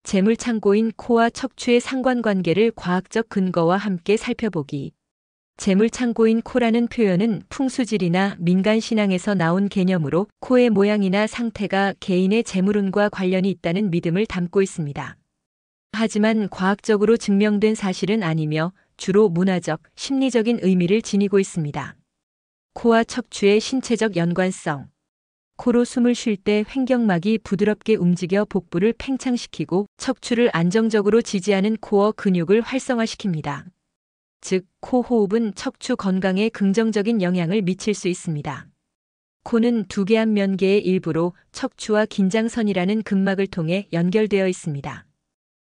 재물창고인 코와 척추의 상관관계를 과학적 근거와 함께 살펴보기. 재물창고인 코라는 표현은 풍수질이나 민간신앙에서 나온 개념으로 코의 모양이나 상태가 개인의 재물운과 관련이 있다는 믿음을 담고 있습니다. 하지만 과학적으로 증명된 사실은 아니며 주로 문화적, 심리적인 의미를 지니고 있습니다. 코와 척추의 신체적 연관성. 코로 숨을 쉴 때 횡격막이 부드럽게 움직여 복부를 팽창시키고 척추를 안정적으로 지지하는 코어 근육을 활성화시킵니다. 즉, 코 호흡은 척추 건강에 긍정적인 영향을 미칠 수 있습니다. 코는 두개암 면계의 일부로 척추와 긴장선이라는 근막을 통해 연결되어 있습니다.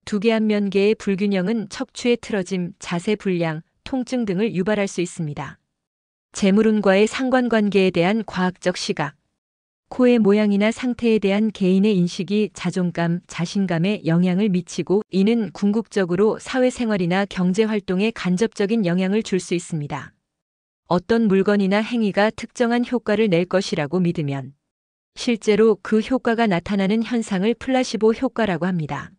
두개암 면계의 불균형은 척추의 틀어짐, 자세 불량, 통증 등을 유발할 수 있습니다. 재물운과의 상관관계에 대한 과학적 시각. 코의 모양이나 상태에 대한 개인의 인식이 자존감, 자신감에 영향을 미치고 이는 궁극적으로 사회생활이나 경제활동에 간접적인 영향을 줄 수 있습니다. 어떤 물건이나 행위가 특정한 효과를 낼 것이라고 믿으면 실제로 그 효과가 나타나는 현상을 플라시보 효과라고 합니다.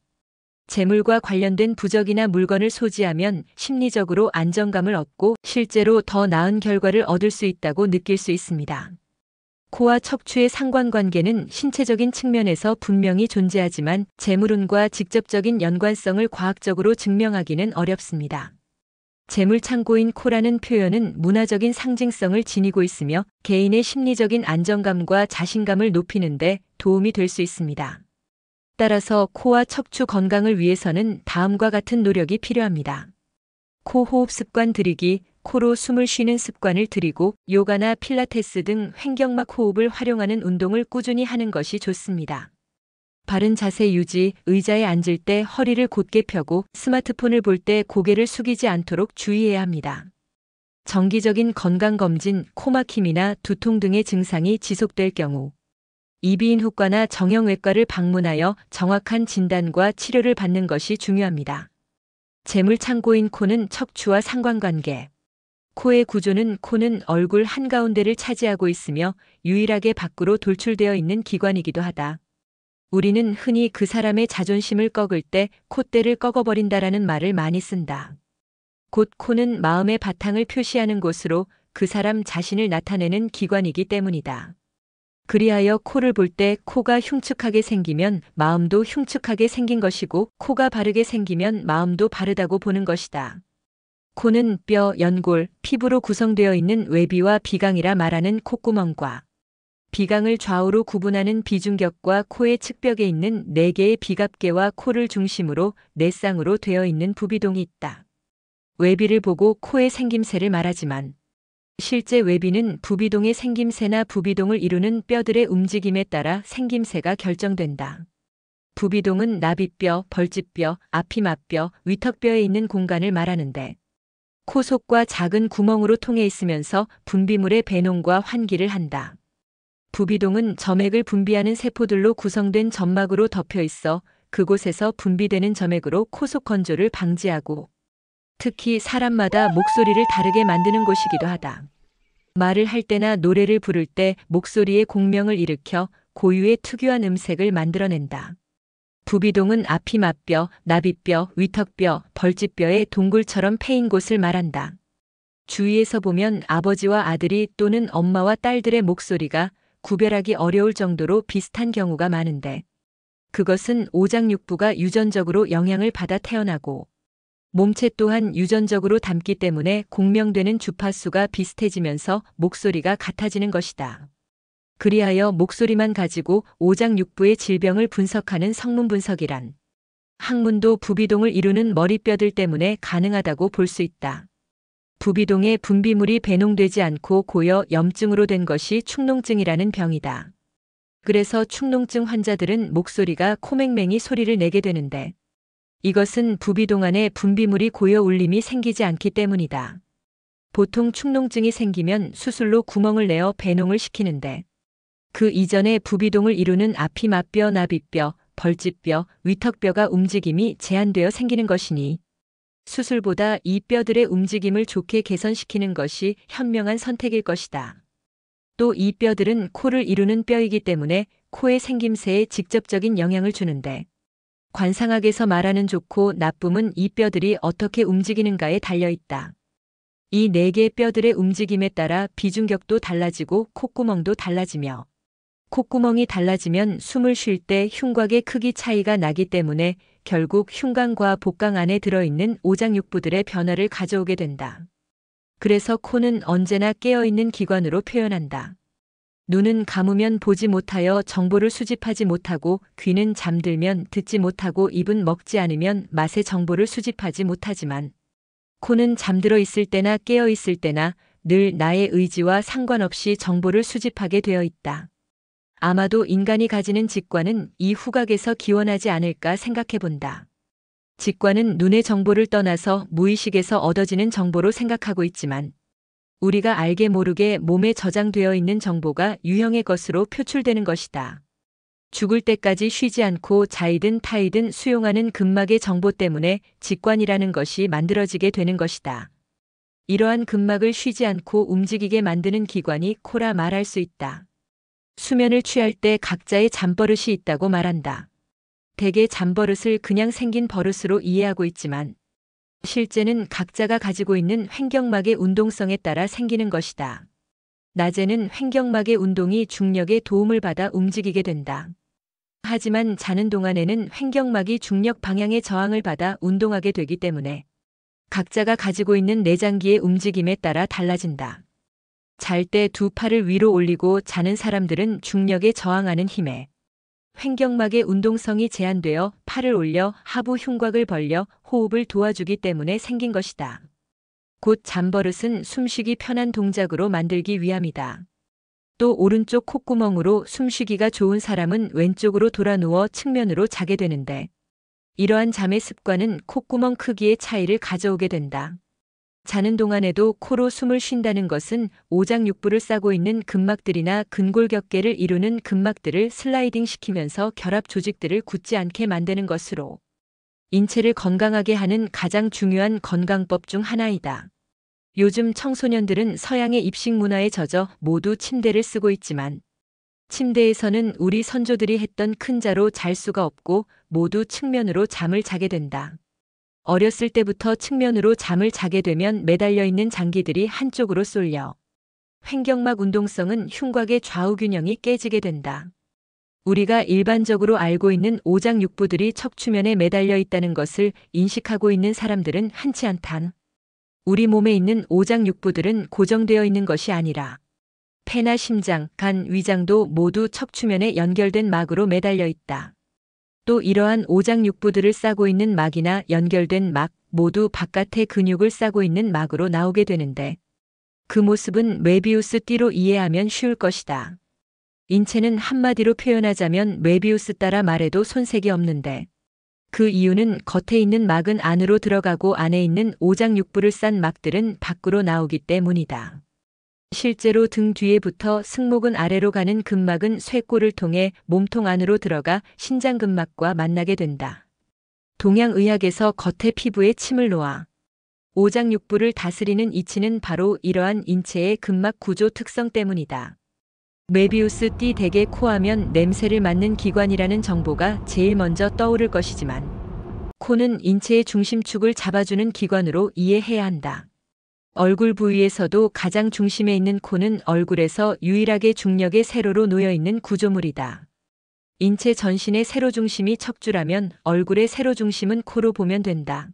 재물과 관련된 부적이나 물건을 소지하면 심리적으로 안정감을 얻고 실제로 더 나은 결과를 얻을 수 있다고 느낄 수 있습니다. 코와 척추의 상관관계는 신체적인 측면에서 분명히 존재하지만 재물운과 직접적인 연관성을 과학적으로 증명하기는 어렵습니다. 재물창고인 코라는 표현은 문화적인 상징성을 지니고 있으며 개인의 심리적인 안정감과 자신감을 높이는 데 도움이 될 수 있습니다. 따라서 코와 척추 건강을 위해서는 다음과 같은 노력이 필요합니다. 코 호흡 습관 들이기, 코로 숨을 쉬는 습관을 들이고 요가나 필라테스 등 횡격막 호흡을 활용하는 운동을 꾸준히 하는 것이 좋습니다. 바른 자세 유지, 의자에 앉을 때 허리를 곧게 펴고 스마트폰을 볼 때 고개를 숙이지 않도록 주의해야 합니다. 정기적인 건강검진, 코막힘이나 두통 등의 증상이 지속될 경우 이비인후과나 정형외과를 방문하여 정확한 진단과 치료를 받는 것이 중요합니다. 재물창고인 코는 척추와 상관관계. 코의 구조는 코는 얼굴 한가운데를 차지하고 있으며 유일하게 밖으로 돌출되어 있는 기관이기도 하다. 우리는 흔히 그 사람의 자존심을 꺾을 때 콧대를 꺾어버린다라는 말을 많이 쓴다. 곧 코는 마음의 바탕을 표시하는 곳으로 그 사람 자신을 나타내는 기관이기 때문이다. 그리하여 코를 볼 때 코가 흉측하게 생기면 마음도 흉측하게 생긴 것이고 코가 바르게 생기면 마음도 바르다고 보는 것이다. 코는 뼈, 연골, 피부로 구성되어 있는 외비와 비강이라 말하는 콧구멍과 비강을 좌우로 구분하는 비중격과 코의 측벽에 있는 4개의 비갑계와 코를 중심으로 4쌍으로 되어 있는 부비동이 있다. 외비를 보고 코의 생김새를 말하지만 실제 외비는 부비동의 생김새나 부비동을 이루는 뼈들의 움직임에 따라 생김새가 결정된다. 부비동은 나비뼈, 벌집뼈, 앞이맛뼈, 위턱뼈에 있는 공간을 말하는데 코 속과 작은 구멍으로 통해 있으면서 분비물의 배농과 환기를 한다. 부비동은 점액을 분비하는 세포들로 구성된 점막으로 덮여 있어 그곳에서 분비되는 점액으로 코 속 건조를 방지하고 특히 사람마다 목소리를 다르게 만드는 곳이기도 하다. 말을 할 때나 노래를 부를 때 목소리의 공명을 일으켜 고유의 특유한 음색을 만들어낸다. 부비동은 앞이맛뼈, 나비뼈, 위턱뼈, 벌집뼈의 동굴처럼 패인 곳을 말한다. 주위에서 보면 아버지와 아들이 또는 엄마와 딸들의 목소리가 구별하기 어려울 정도로 비슷한 경우가 많은데 그것은 오장육부가 유전적으로 영향을 받아 태어나고 몸체 또한 유전적으로 닮기 때문에 공명되는 주파수가 비슷해지면서 목소리가 같아지는 것이다. 그리하여 목소리만 가지고 오장육부의 질병을 분석하는 성문 분석이란 학문도 부비동을 이루는 머리뼈들 때문에 가능하다고 볼 수 있다. 부비동의 분비물이 배농되지 않고 고여 염증으로 된 것이 축농증이라는 병이다. 그래서 축농증 환자들은 목소리가 코맹맹이 소리를 내게 되는데 이것은 부비동 안에 분비물이 고여 울림이 생기지 않기 때문이다. 보통 축농증이 생기면 수술로 구멍을 내어 배농을 시키는데 그 이전에 부비동을 이루는 앞이맛뼈, 나비뼈, 벌집뼈, 위턱뼈가 움직임이 제한되어 생기는 것이니 수술보다 이 뼈들의 움직임을 좋게 개선시키는 것이 현명한 선택일 것이다. 또 이 뼈들은 코를 이루는 뼈이기 때문에 코의 생김새에 직접적인 영향을 주는데 관상학에서 말하는 좋고 나쁨은 이 뼈들이 어떻게 움직이는가에 달려있다. 이 네 개의 뼈들의 움직임에 따라 비중격도 달라지고 콧구멍도 달라지며 콧구멍이 달라지면 숨을 쉴 때 흉곽의 크기 차이가 나기 때문에 결국 흉곽과 복강 안에 들어있는 오장육부들의 변화를 가져오게 된다. 그래서 코는 언제나 깨어있는 기관으로 표현한다. 눈은 감으면 보지 못하여 정보를 수집하지 못하고 귀는 잠들면 듣지 못하고 입은 먹지 않으면 맛의 정보를 수집하지 못하지만 코는 잠들어 있을 때나 깨어 있을 때나 늘 나의 의지와 상관없이 정보를 수집하게 되어 있다. 아마도 인간이 가지는 직관은 이 후각에서 기원하지 않을까 생각해 본다. 직관은 눈의 정보를 떠나서 무의식에서 얻어지는 정보로 생각하고 있지만 우리가 알게 모르게 몸에 저장되어 있는 정보가 유형의 것으로 표출되는 것이다. 죽을 때까지 쉬지 않고 자이든 타이든 수용하는 근막의 정보 때문에 직관이라는 것이 만들어지게 되는 것이다. 이러한 근막을 쉬지 않고 움직이게 만드는 기관이 코라 말할 수 있다. 수면을 취할 때 각자의 잠버릇이 있다고 말한다. 대개 잠버릇을 그냥 생긴 버릇으로 이해하고 있지만 실제는 각자가 가지고 있는 횡격막의 운동성에 따라 생기는 것이다. 낮에는 횡격막의 운동이 중력의 도움을 받아 움직이게 된다. 하지만 자는 동안에는 횡격막이 중력 방향의 저항을 받아 운동하게 되기 때문에 각자가 가지고 있는 내장기의 움직임에 따라 달라진다. 잘 때 두 팔을 위로 올리고 자는 사람들은 중력에 저항하는 힘에 횡격막의 운동성이 제한되어 팔을 올려 하부 흉곽을 벌려 호흡을 도와주기 때문에 생긴 것이다. 곧 잠버릇은 숨쉬기 편한 동작으로 만들기 위함이다. 또 오른쪽 콧구멍으로 숨쉬기가 좋은 사람은 왼쪽으로 돌아 누워 측면으로 자게 되는데 이러한 잠의 습관은 콧구멍 크기의 차이를 가져오게 된다. 자는 동안에도 코로 숨을 쉰다는 것은 오장육부를 싸고 있는 근막들이나 근골격계를 이루는 근막들을 슬라이딩 시키면서 결합 조직들을 굳지 않게 만드는 것으로 인체를 건강하게 하는 가장 중요한 건강법 중 하나이다. 요즘 청소년들은 서양의 입식 문화에 젖어 모두 침대를 쓰고 있지만 침대에서는 우리 선조들이 했던 큰 자로 잘 수가 없고 모두 측면으로 잠을 자게 된다. 어렸을 때부터 측면으로 잠을 자게 되면 매달려 있는 장기들이 한쪽으로 쏠려 횡격막 운동성은 흉곽의 좌우 균형이 깨지게 된다. 우리가 일반적으로 알고 있는 오장육부들이 척추면에 매달려 있다는 것을 인식하고 있는 사람들은 흔치 않다. 우리 몸에 있는 오장육부들은 고정되어 있는 것이 아니라 폐나 심장, 간, 위장도 모두 척추면에 연결된 막으로 매달려 있다. 또 이러한 오장육부들을 싸고 있는 막이나 연결된 막 모두 바깥의 근육을 싸고 있는 막으로 나오게 되는데 그 모습은 메비우스 띠로 이해하면 쉬울 것이다. 인체는 한마디로 표현하자면 메비우스 따라 말해도 손색이 없는데 그 이유는 겉에 있는 막은 안으로 들어가고 안에 있는 오장육부를 싼 막들은 밖으로 나오기 때문이다. 실제로 등 뒤에부터 승모근 아래로 가는 근막은 쇄골을 통해 몸통 안으로 들어가 신장근막과 만나게 된다. 동양의학에서 겉에 피부에 침을 놓아 오장육부를 다스리는 이치는 바로 이러한 인체의 근막 구조 특성 때문이다. 메비우스 띠 대개 코하면 냄새를 맡는 기관이라는 정보가 제일 먼저 떠오를 것이지만 코는 인체의 중심축을 잡아주는 기관으로 이해해야 한다. 얼굴 부위에서도 가장 중심에 있는 코는 얼굴에서 유일하게 중력의 세로로 놓여 있는 구조물이다. 인체 전신의 세로 중심이 척추라면 얼굴의 세로 중심은 코로 보면 된다.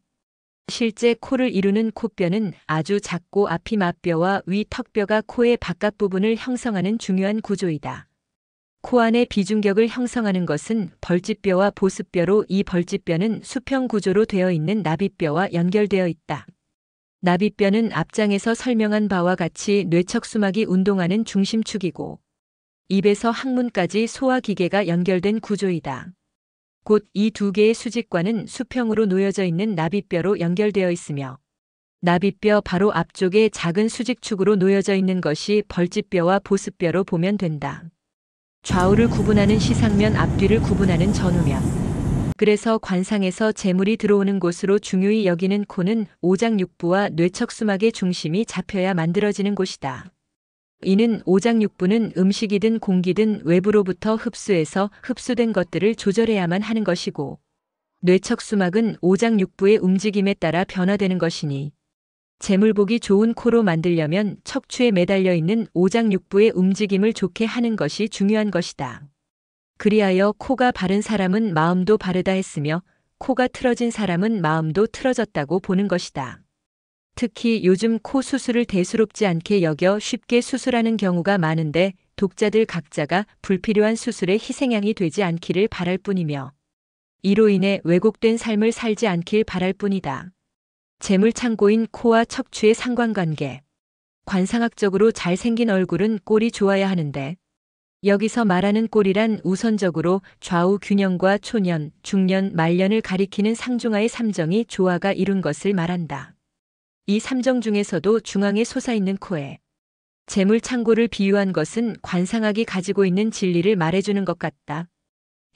실제 코를 이루는 코뼈는 아주 작고 앞이 맞뼈와 위 턱뼈가 코의 바깥 부분을 형성하는 중요한 구조이다. 코 안의 비중격을 형성하는 것은 벌집뼈와 보습뼈로 이 벌집뼈는 수평 구조로 되어 있는 나비뼈와 연결되어 있다. 나비뼈는 앞장에서 설명한 바와 같이 뇌척수막이 운동하는 중심축이고 입에서 항문까지 소화기계가 연결된 구조이다. 곧 이 두 개의 수직관은 수평으로 놓여져 있는 나비뼈로 연결되어 있으며 나비뼈 바로 앞쪽에 작은 수직축으로 놓여져 있는 것이 벌집뼈와 보습뼈로 보면 된다. 좌우를 구분하는 시상면, 앞뒤를 구분하는 전후면. 그래서 관상에서 재물이 들어오는 곳으로 중요히 여기는 코는 오장육부와 뇌척수막의 중심이 잡혀야 만들어지는 곳이다. 이는 오장육부는 음식이든 공기든 외부로부터 흡수해서 흡수된 것들을 조절해야만 하는 것이고 뇌척수막은 오장육부의 움직임에 따라 변화되는 것이니 재물 보기 좋은 코로 만들려면 척추에 매달려 있는 오장육부의 움직임을 좋게 하는 것이 중요한 것이다. 그리하여 코가 바른 사람은 마음도 바르다 했으며 코가 틀어진 사람은 마음도 틀어졌다고 보는 것이다. 특히 요즘 코 수술을 대수롭지 않게 여겨 쉽게 수술하는 경우가 많은데 독자들 각자가 불필요한 수술에 희생양이 되지 않기를 바랄 뿐이며 이로 인해 왜곡된 삶을 살지 않길 바랄 뿐이다. 재물창고인 코와 척추의 상관관계. 관상학적으로 잘생긴 얼굴은 꼴이 좋아야 하는데 여기서 말하는 꼴이란 우선적으로 좌우 균형과 초년, 중년, 말년을 가리키는 상중하의 삼정이 조화가 이룬 것을 말한다. 이 삼정 중에서도 중앙에 솟아있는 코에 재물창고를 비유한 것은 관상학이 가지고 있는 진리를 말해주는 것 같다.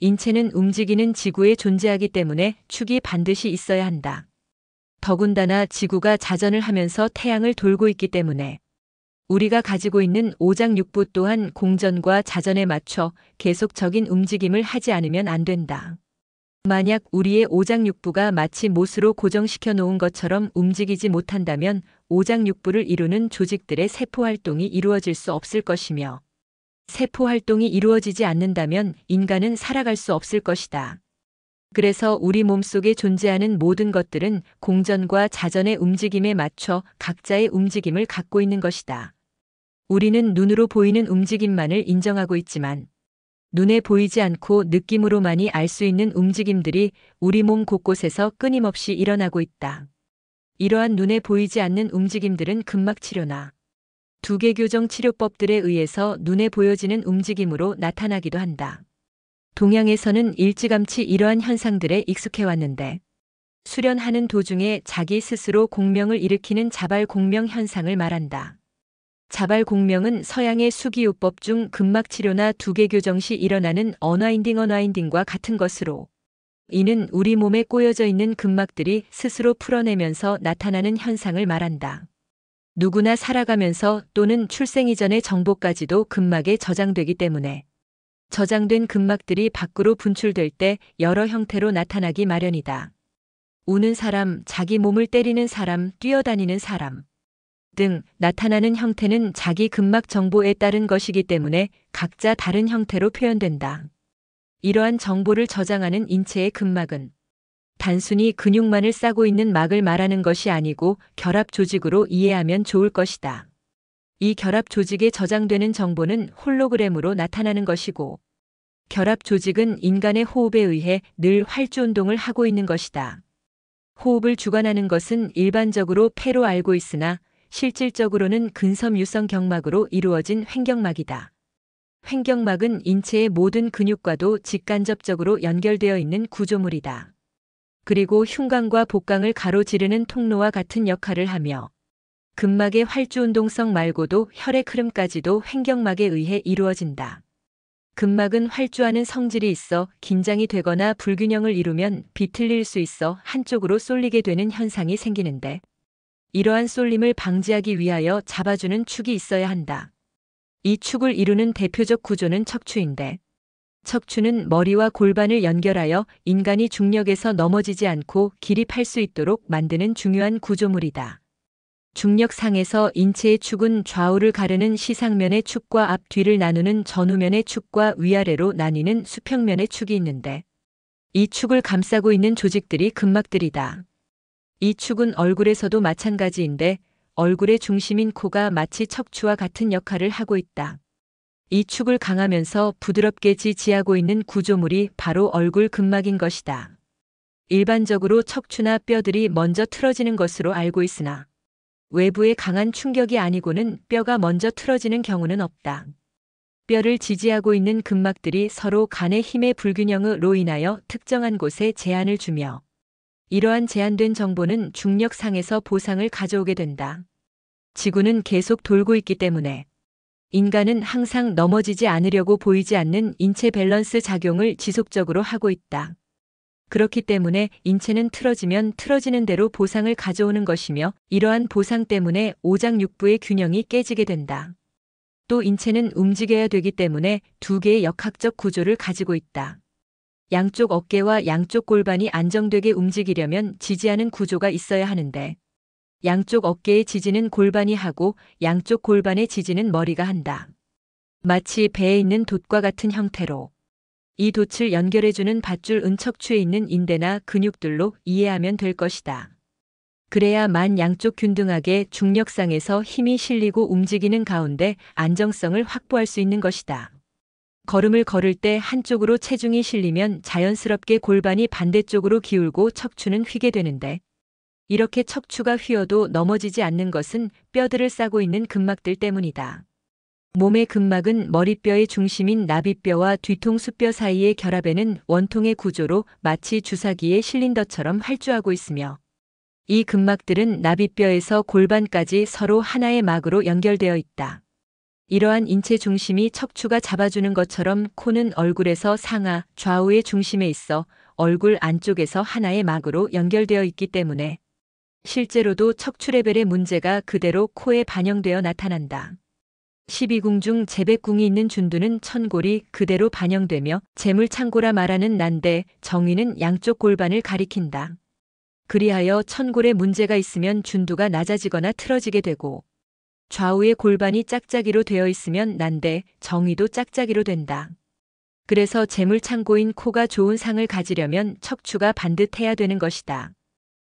인체는 움직이는 지구에 존재하기 때문에 축이 반드시 있어야 한다. 더군다나 지구가 자전을 하면서 태양을 돌고 있기 때문에 우리가 가지고 있는 오장육부 또한 공전과 자전에 맞춰 계속적인 움직임을 하지 않으면 안 된다. 만약 우리의 오장육부가 마치 못으로 고정시켜 놓은 것처럼 움직이지 못한다면 오장육부를 이루는 조직들의 세포활동이 이루어질 수 없을 것이며 세포활동이 이루어지지 않는다면 인간은 살아갈 수 없을 것이다. 그래서 우리 몸속에 존재하는 모든 것들은 공전과 자전의 움직임에 맞춰 각자의 움직임을 갖고 있는 것이다. 우리는 눈으로 보이는 움직임만을 인정하고 있지만 눈에 보이지 않고 느낌으로만이 알 수 있는 움직임들이 우리 몸 곳곳에서 끊임없이 일어나고 있다. 이러한 눈에 보이지 않는 움직임들은 근막치료나 두개교정 치료법들에 의해서 눈에 보여지는 움직임으로 나타나기도 한다. 동양에서는 일찌감치 이러한 현상들에 익숙해 왔는데 수련하는 도중에 자기 스스로 공명을 일으키는 자발공명 현상을 말한다. 자발공명은 서양의 수기요법 중 근막치료나 두개교정 시 일어나는 언와인딩과 같은 것으로 이는 우리 몸에 꼬여져 있는 근막들이 스스로 풀어내면서 나타나는 현상을 말한다. 누구나 살아가면서 또는 출생 이전의 정보까지도 근막에 저장되기 때문에 저장된 근막들이 밖으로 분출될 때 여러 형태로 나타나기 마련이다. 우는 사람, 자기 몸을 때리는 사람, 뛰어다니는 사람 등 나타나는 형태는 자기 근막 정보에 따른 것이기 때문에 각자 다른 형태로 표현된다. 이러한 정보를 저장하는 인체의 근막은 단순히 근육만을 싸고 있는 막을 말하는 것이 아니고 결합 조직으로 이해하면 좋을 것이다. 이 결합 조직에 저장되는 정보는 홀로그램으로 나타나는 것이고 결합 조직은 인간의 호흡에 의해 늘 활주 운동을 하고 있는 것이다. 호흡을 주관하는 것은 일반적으로 폐로 알고 있으나 실질적으로는 근섬유성 경막으로 이루어진 횡격막이다. 횡격막은 인체의 모든 근육과도 직간접적으로 연결되어 있는 구조물이다. 그리고 흉곽과 복강을 가로지르는 통로와 같은 역할을 하며 근막의 활주운동성 말고도 혈액 흐름까지도 횡격막에 의해 이루어진다. 근막은 활주하는 성질이 있어 긴장이 되거나 불균형을 이루면 비틀릴 수 있어 한쪽으로 쏠리게 되는 현상이 생기는데 이러한 쏠림을 방지하기 위하여 잡아주는 축이 있어야 한다. 이 축을 이루는 대표적 구조는 척추인데 척추는 머리와 골반을 연결하여 인간이 중력에서 넘어지지 않고 기립할 수 있도록 만드는 중요한 구조물이다. 중력상에서 인체의 축은 좌우를 가르는 시상면의 축과 앞 뒤를 나누는 전후면의 축과 위아래로 나뉘는 수평면의 축이 있는데 이 축을 감싸고 있는 조직들이 근막들이다. 이 축은 얼굴에서도 마찬가지인데 얼굴의 중심인 코가 마치 척추와 같은 역할을 하고 있다. 이 축을 강하면서 부드럽게 지지하고 있는 구조물이 바로 얼굴 근막인 것이다. 일반적으로 척추나 뼈들이 먼저 틀어지는 것으로 알고 있으나 외부의 강한 충격이 아니고는 뼈가 먼저 틀어지는 경우는 없다. 뼈를 지지하고 있는 근막들이 서로 간의 힘의 불균형으로 인하여 특정한 곳에 제한을 주며 이러한 제한된 정보는 중력상에서 보상을 가져오게 된다. 지구는 계속 돌고 있기 때문에 인간은 항상 넘어지지 않으려고 보이지 않는 인체 밸런스 작용을 지속적으로 하고 있다. 그렇기 때문에 인체는 틀어지면 틀어지는 대로 보상을 가져오는 것이며 이러한 보상 때문에 오장육부의 균형이 깨지게 된다. 또 인체는 움직여야 되기 때문에 두 개의 역학적 구조를 가지고 있다. 양쪽 어깨와 양쪽 골반이 안정되게 움직이려면 지지하는 구조가 있어야 하는데 양쪽 어깨의 지지는 골반이 하고 양쪽 골반의 지지는 머리가 한다. 마치 배에 있는 돛과 같은 형태로 이 돛을 연결해주는 밧줄은 척추에 있는 인대나 근육들로 이해하면 될 것이다. 그래야만 양쪽 균등하게 중력상에서 힘이 실리고 움직이는 가운데 안정성을 확보할 수 있는 것이다. 걸음을 걸을 때 한쪽으로 체중이 실리면 자연스럽게 골반이 반대쪽으로 기울고 척추는 휘게 되는데 이렇게 척추가 휘어도 넘어지지 않는 것은 뼈들을 싸고 있는 근막들 때문이다. 몸의 근막은 머리뼈의 중심인 나비뼈와 뒤통수뼈 사이의 결합에는 원통의 구조로 마치 주사기에 실린더처럼 활주하고 있으며 이 근막들은 나비뼈에서 골반까지 서로 하나의 막으로 연결되어 있다. 이러한 인체 중심이 척추가 잡아주는 것처럼 코는 얼굴에서 상하, 좌우의 중심에 있어 얼굴 안쪽에서 하나의 막으로 연결되어 있기 때문에 실제로도 척추 레벨의 문제가 그대로 코에 반영되어 나타난다. 12궁 중 제백궁이 있는 준두는 천골이 그대로 반영되며 재물창고라 말하는 난데 정의는 양쪽 골반을 가리킨다. 그리하여 천골에 문제가 있으면 준두가 낮아지거나 틀어지게 되고 좌우의 골반이 짝짝이로 되어 있으면 난데 정의도 짝짝이로 된다. 그래서 재물창고인 코가 좋은 상을 가지려면 척추가 반듯해야 되는 것이다.